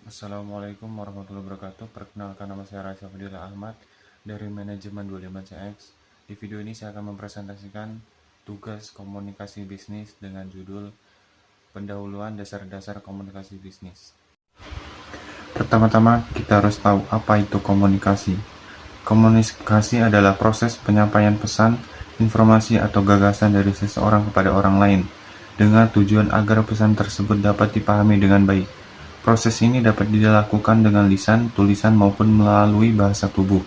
Assalamualaikum warahmatullahi wabarakatuh. Perkenalkan, nama saya Raisa Fadila Ahmad dari manajemen 25CX. Di video ini saya akan mempresentasikan tugas komunikasi bisnis dengan judul pendahuluan dasar-dasar komunikasi bisnis. Pertama-tama kita harus tahu apa itu komunikasi. Komunikasi adalah proses penyampaian pesan, informasi atau gagasan dari seseorang kepada orang lain dengan tujuan agar pesan tersebut dapat dipahami dengan baik. Proses ini dapat dilakukan dengan lisan, tulisan, maupun melalui bahasa tubuh.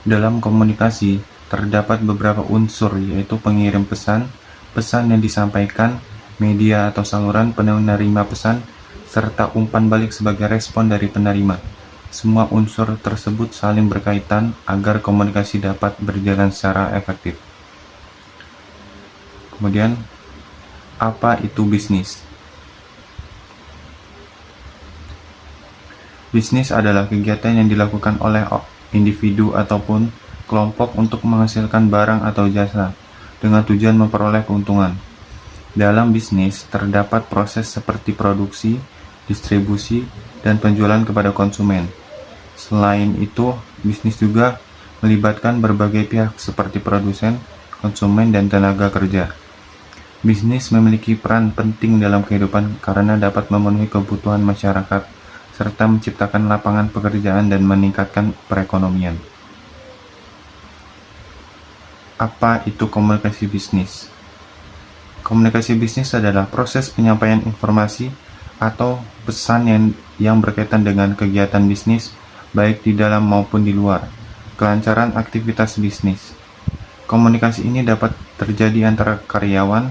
Dalam komunikasi, terdapat beberapa unsur, yaitu pengirim pesan, pesan yang disampaikan, media atau saluran penerima pesan, serta umpan balik sebagai respon dari penerima. Semua unsur tersebut saling berkaitan agar komunikasi dapat berjalan secara efektif. Kemudian, apa itu bisnis? Bisnis adalah kegiatan yang dilakukan oleh individu ataupun kelompok untuk menghasilkan barang atau jasa dengan tujuan memperoleh keuntungan. Dalam bisnis, terdapat proses seperti produksi, distribusi, dan penjualan kepada konsumen. Selain itu, bisnis juga melibatkan berbagai pihak seperti produsen, konsumen, dan tenaga kerja. Bisnis memiliki peran penting dalam kehidupan karena dapat memenuhi kebutuhan masyarakat serta menciptakan lapangan pekerjaan dan meningkatkan perekonomian. Apa itu komunikasi bisnis? Komunikasi bisnis adalah proses penyampaian informasi atau pesan yang berkaitan dengan kegiatan bisnis, baik di dalam maupun di luar, kelancaran aktivitas bisnis. Komunikasi ini dapat terjadi antara karyawan,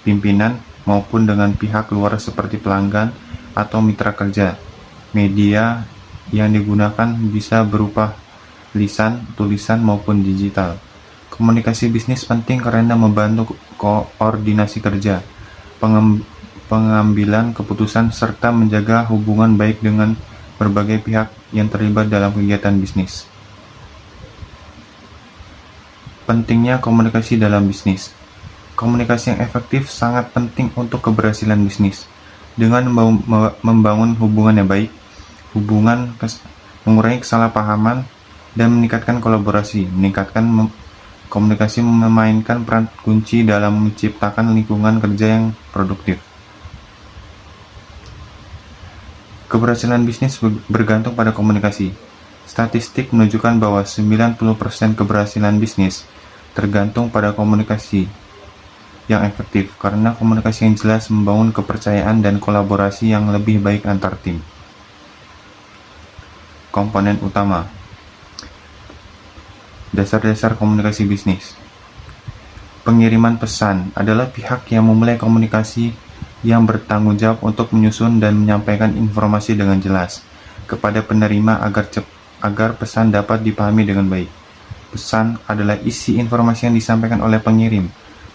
pimpinan, maupun dengan pihak luar seperti pelanggan atau mitra kerja. Media yang digunakan bisa berupa lisan, tulisan, maupun digital. Komunikasi bisnis penting karena membantu koordinasi kerja, pengambilan keputusan, serta menjaga hubungan baik dengan berbagai pihak yang terlibat dalam kegiatan bisnis. Pentingnya komunikasi dalam bisnis. Komunikasi yang efektif sangat penting untuk keberhasilan bisnis. Dengan membangun hubungan yang baik, mengurangi kesalahpahaman, dan meningkatkan kolaborasi. Meningkatkan komunikasi memainkan peran kunci dalam menciptakan lingkungan kerja yang produktif. Keberhasilan bisnis bergantung pada komunikasi. Statistik menunjukkan bahwa 90% keberhasilan bisnis tergantung pada komunikasi yang efektif, karena komunikasi yang jelas membangun kepercayaan dan kolaborasi yang lebih baik antar tim. Komponen utama. Dasar-dasar komunikasi bisnis. Pengiriman pesan adalah pihak yang memulai komunikasi yang bertanggung jawab untuk menyusun dan menyampaikan informasi dengan jelas kepada penerima agar pesan dapat dipahami dengan baik. Pesan adalah isi informasi yang disampaikan oleh pengirim.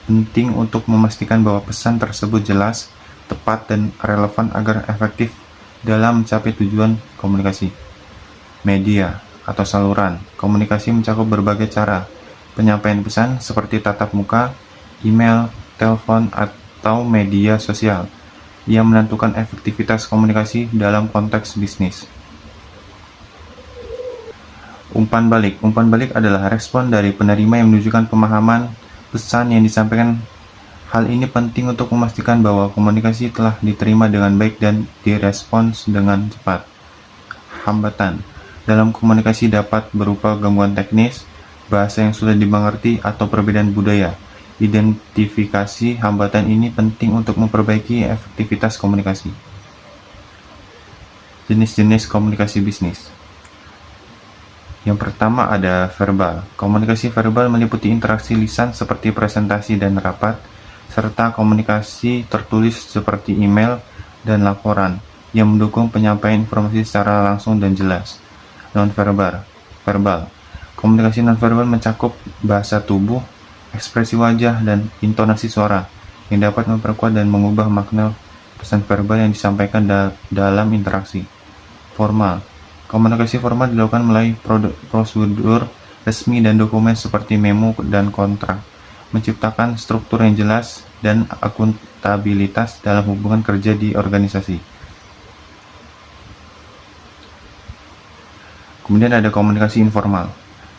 Penting untuk memastikan bahwa pesan tersebut jelas, tepat, dan relevan agar efektif dalam mencapai tujuan komunikasi. Media atau saluran komunikasi mencakup berbagai cara penyampaian pesan seperti tatap muka, email, telepon, atau media sosial yang menentukan efektivitas komunikasi dalam konteks bisnis. Umpan balik. Umpan balik adalah respon dari penerima yang menunjukkan pemahaman pesan yang disampaikan. Hal ini penting untuk memastikan bahwa komunikasi telah diterima dengan baik dan direspons dengan cepat. Hambatan dalam komunikasi dapat berupa gangguan teknis, bahasa yang sulit dimengerti, atau perbedaan budaya. Identifikasi hambatan ini penting untuk memperbaiki efektivitas komunikasi. Jenis-jenis komunikasi bisnis. Yang pertama ada verbal. Komunikasi verbal meliputi interaksi lisan seperti presentasi dan rapat, serta komunikasi tertulis seperti email dan laporan yang mendukung penyampaian informasi secara langsung dan jelas. Non-verbal. Komunikasi non-verbal mencakup bahasa tubuh, ekspresi wajah, dan intonasi suara yang dapat memperkuat dan mengubah makna pesan verbal yang disampaikan dalam interaksi. Formal. Komunikasi formal dilakukan melalui prosedur resmi dan dokumen seperti memo dan kontrak, menciptakan struktur yang jelas dan akuntabilitas dalam hubungan kerja di organisasi. Kemudian ada komunikasi informal.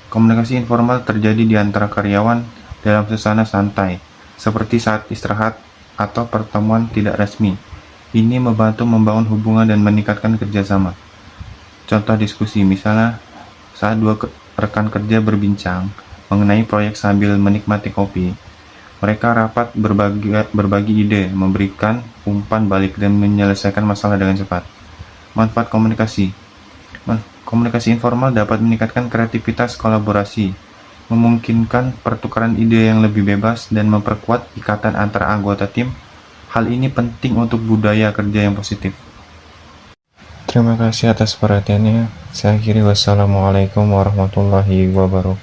Komunikasi informal terjadi di antara karyawan dalam suasana santai, seperti saat istirahat atau pertemuan tidak resmi. Ini membantu membangun hubungan dan meningkatkan kerjasama. Contoh diskusi, misalnya saat dua rekan kerja berbincang mengenai proyek sambil menikmati kopi. Mereka rapat berbagi ide, memberikan umpan balik, dan menyelesaikan masalah dengan cepat. Manfaat komunikasi. Komunikasi informal dapat meningkatkan kreativitas kolaborasi, memungkinkan pertukaran ide yang lebih bebas, dan memperkuat ikatan antara anggota tim. Hal ini penting untuk budaya kerja yang positif. Terima kasih atas perhatiannya. Saya akhiri, wassalamualaikum warahmatullahi wabarakatuh.